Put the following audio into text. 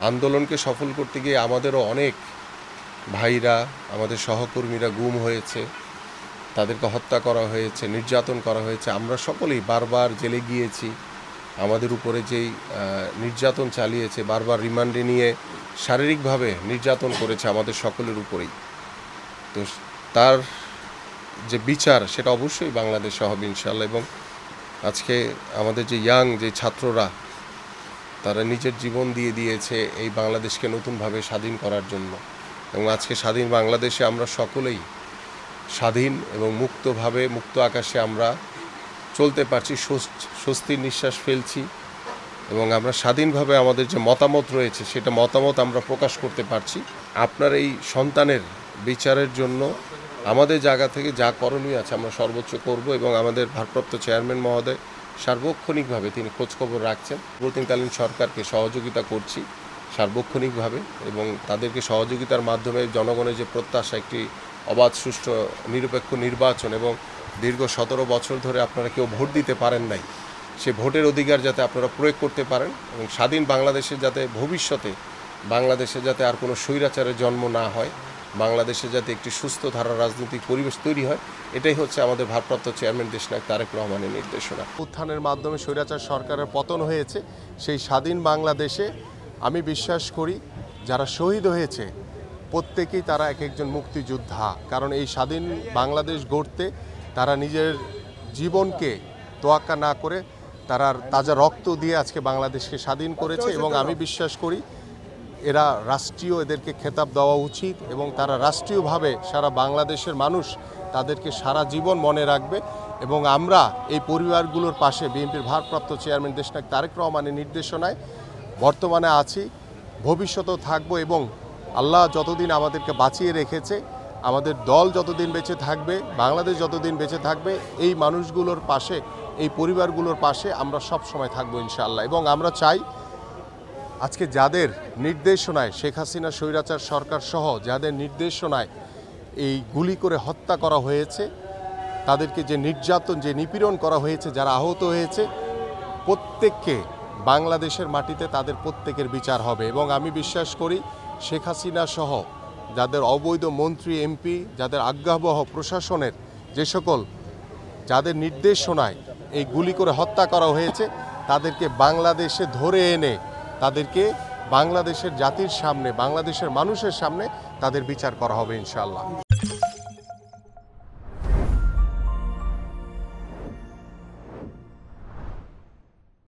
আন্দোলনকে সফল করতে গিয়ে আমাদেরও অনেক ভাইরা, আমাদের সহকর্মীরা গুম হয়েছে, তাদেরকে হত্যা করা হয়েছে, নির্যাতন করা হয়েছে। আমরা সকলেই বারবার জেলে গিয়েছি। আমাদের উপরে যেই নির্যাতন চালিয়েছে, বারবার রিমান্ডে নিয়ে শারীরিকভাবে নির্যাতন করেছে আমাদের সকলের উপরেই। তো তার যে বিচার সেটা অবশ্যই বাংলাদেশে হবে ইনশাআল্লাহ। এবং আজকে আমাদের যে যে ছাত্ররা, তারা নিজের জীবন দিয়ে দিয়েছে এই বাংলাদেশকে নতুনভাবে স্বাধীন করার জন্য। এবং আজকে স্বাধীন বাংলাদেশে আমরা সকলেই স্বাধীন এবং মুক্তভাবে, মুক্ত আকাশে আমরা চলতে পারছি, স্বস্তির নিঃশ্বাস ফেলছি। এবং আমরা স্বাধীনভাবে আমাদের যে মতামত রয়েছে সেটা মতামত আমরা প্রকাশ করতে পারছি। আপনার এই সন্তানের বিচারের জন্য আমাদের জায়গা থেকে যা করণীয় আছে আমরা সর্বোচ্চ করব। এবং আমাদের ভারপ্রাপ্ত চেয়ারম্যান মহোদয় সার্বক্ষণিকভাবে তিনি খোঁজখবর রাখছেন। প্রতিকালীন সরকারকে সহযোগিতা করছি সার্বক্ষণিকভাবে, এবং তাদেরকে সহযোগিতার মাধ্যমে জনগণের যে প্রত্যাশা, একটি অবাধ, সুষ্ঠু, নিরপেক্ষ নির্বাচন, এবং দীর্ঘ 17 বছর ধরে আপনারা কেউ ভোট দিতে পারেন নাই, সে ভোটের অধিকার যাতে আপনারা প্রয়োগ করতে পারেন, এবং স্বাধীন বাংলাদেশে যাতে ভবিষ্যতে বাংলাদেশে যাতে আর কোনো স্বৈরাচারের জন্ম না হয়, বাংলাদেশে যাতে একটি সুস্থ ধারার রাজনৈতিক পরিবেশ তৈরি হয়, এটাই হচ্ছে আমাদের ভারপ্রাপ্ত চেয়ারম্যান দেশনায়ক তারেক রহমানের নির্দেশনা। উত্থানের মাধ্যমে স্বৈরাচার সরকারের পতন হয়েছে। সেই স্বাধীন বাংলাদেশে আমি বিশ্বাস করি যারা শহীদ হয়েছে প্রত্যেকেই তারা এক একজন মুক্তিযোদ্ধা। কারণ এই স্বাধীন বাংলাদেশ গড়তে তারা নিজের জীবনকে তোয়াক্কা না করে তারা তাজা রক্ত দিয়ে আজকে বাংলাদেশকে স্বাধীন করেছে। এবং আমি বিশ্বাস করি এরা রাষ্ট্রীয়, এদেরকে খেতাব দেওয়া উচিত, এবং তারা রাষ্ট্রীয়ভাবে সারা বাংলাদেশের মানুষ তাদেরকে সারা জীবন মনে রাখবে। এবং আমরা এই পরিবারগুলোর পাশে বিএনপির ভারপ্রাপ্ত চেয়ারম্যান দেশনায়ক তারেক রহমানের নির্দেশনায় বর্তমানে আছি, ভবিষ্যতেও থাকবো। এবং আল্লাহ যতদিন আমাদেরকে বাঁচিয়ে রেখেছে, আমাদের দল যতদিন বেঁচে থাকবে, বাংলাদেশ যতদিন বেঁচে থাকবে, এই মানুষগুলোর পাশে, এই পরিবারগুলোর পাশে আমরা সব সময় থাকবো ইনশাআল্লাহ। এবং আমরা চাই আজকে যাদের নির্দেশনায় শেখ হাসিনা স্বৈরাচার সরকার সহ যাদের নির্দেশনায় এই গুলি করে হত্যা করা হয়েছে, তাদেরকে যে নির্যাতন, যে নিপীড়ন করা হয়েছে, যারা আহত হয়েছে, প্রত্যেককে বাংলাদেশের মাটিতে তাদের প্রত্যেকের বিচার হবে। এবং আমি বিশ্বাস করি শেখ হাসিনা সহ যাদের অবৈধ মন্ত্রী, এমপি, যাদের আজ্ঞাবহ প্রশাসনের যে সকল, যাদের নির্দেশনায় এই গুলি করে হত্যা করা হয়েছে, তাদেরকে বাংলাদেশে ধরে এনে তাদেরকে বাংলাদেশের জাতির সামনে, বাংলাদেশের মানুষের সামনে তাদের বিচার করা হবে ইনশাআল্লাহ।